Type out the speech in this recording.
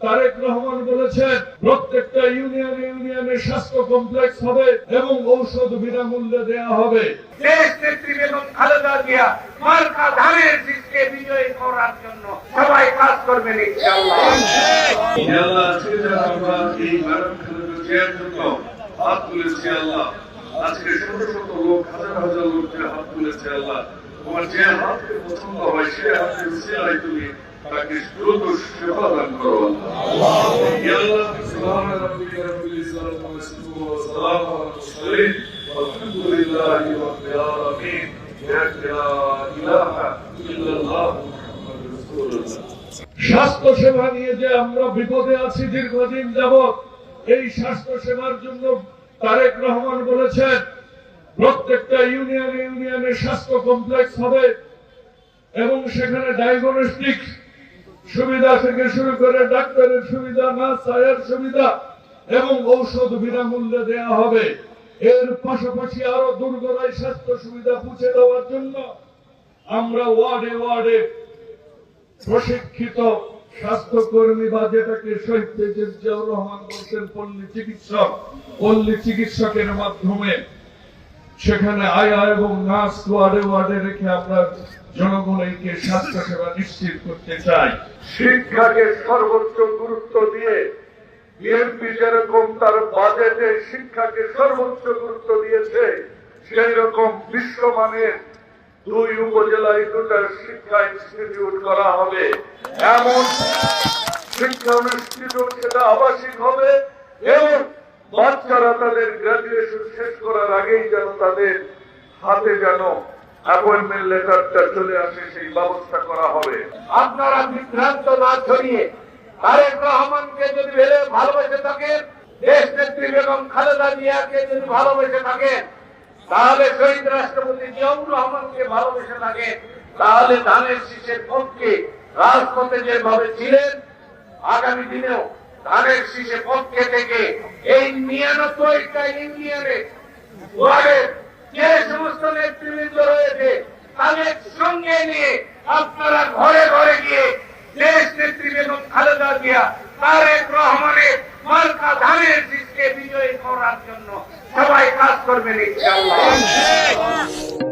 তারেক রহমান বলেছেন প্রত্যেকটা ইউনিয়নে স্বাস্থ্য কমপ্লেক্স হবে এবং ঔষধ বিনামূল্যে দেওয়া হবে। দেশ নেত্রী বেগম খালেদা জিয়া মার্কা ধানের শীষকে বিজয়ী করার জন্য সবাই কাজ করবেন ইনশাআল্লাহ। আল্লাহ আজকে যারা আমরা এই ম্যাডাম খালেদা জিয়ার জন্য হাত তুলেছি আল্লাহ, আজকে শত শত লোক হাজার হাজার লোক যে হাত তুলেছে আল্লাহ, তোমার যে হাতকে পছন্দ হয় সে হাতকে উসিলায় তুমি তাকে দ্রুত সেবা দান করো আল্লাহ। আল্লাহ সুবহান রাব্বিকা রাব্বিল ইজ্জাতি ওয়া ইয়াসিফুন ওয়া সালামুন আলাল মুরসালিন ওয়ালহামদুলিল্লাহি রাব্বিল আলামিন। লা ইলাহা ইল্লাল্লাহ মুহাম্মাদুর রাসূলুল্লাহ। স্বাস্থ্য সেবা নিয়ে যে আমরা বিপদে আছি দীর্ঘদিন যাবৎ, এই স্বাস্থ্য সেবার জন্য তারেক রহমান বলেছেন প্রত্যেকটা ইউনিয়নে স্বাস্থ্য কমপ্লেক্স হবে এবং সেখানে ডায়াগনস্টিক সুবিধা থেকে শুরু করে ডাক্তারের সুবিধা, নার্স আয়ার সুবিধা এবং ঔষধ বিনামূল্যে দেওয়া হবে। এর পাশাপাশি আরো দুর্গরায় স্বাস্থ্য সুবিধা পৌঁছে দেওয়ার জন্য আমরা ওয়ার্ডে প্রশিক্ষিত স্বাস্থ্যকর্মী বা যেটাকে শহীদ প্রেসিডেন্ট জিয়াউর রহমান বলছেন পল্লী চিকিৎসকের মাধ্যমে সেখানে আয়া এবং নার্স ওয়ার্ডে রেখে আমরা জনগণকে স্বাস্থ্য সেবা নিশ্চিত করতে চাই। শিক্ষাকে সর্বোচ্চ গুরুত্ব দিয়ে বিএনপি যেরকম তার বাজেটে শিক্ষাকে সর্বোচ্চ গুরুত্ব দিয়েছে, সেই রকম বিশ্বমানের 2 উপজেলায় 2টা শিক্ষা ইনস্টিটিউট করা হবে। এমন শিক্ষা ইনস্টিটিউট সেটা আবাসিক হবে এবং বাচ্চারা তাদের গ্রাজুয়েশন শেষ করার আগেই যেন তাদের হাতে যেন অ্যাপয়েন্টমেন্ট লেটারটা চলে আসে, সেই ব্যবস্থা করা হবে। আপনারা বিভ্রান্ত না ছড়িয়ে তারেক রহমানকে যদি ভালোবেসে থাকেন, দেশ নেত্রী বেগম খালেদা জিয়াকে যদি ভালোবেসে থাকেন, তাহলে শহীদ রাষ্ট্রপতি জিয়াউর রহমানকে ভালোবেসে থাকেন, তাহলে ধানের শীষের পক্ষে রাজপথে যেভাবে ছিলেন আগামী দিনেও ধানের শীষের পক্ষে থেকে এই 99টা ইউনিয়নে ওয়ার্ডের যে সমস্ত নেতৃবৃন্দ রয়েছে তাদের সঙ্গে নিয়ে আপনারা ঘরে ঘরে গিয়ে দেশ নেত্রী বেগম খালেদা জিয়া তারেক রহমানের মার্কা ধানের শীষকে বিজয়ী করার জন্য সবাই কাজ করবেন ইনশাআল্লাহ।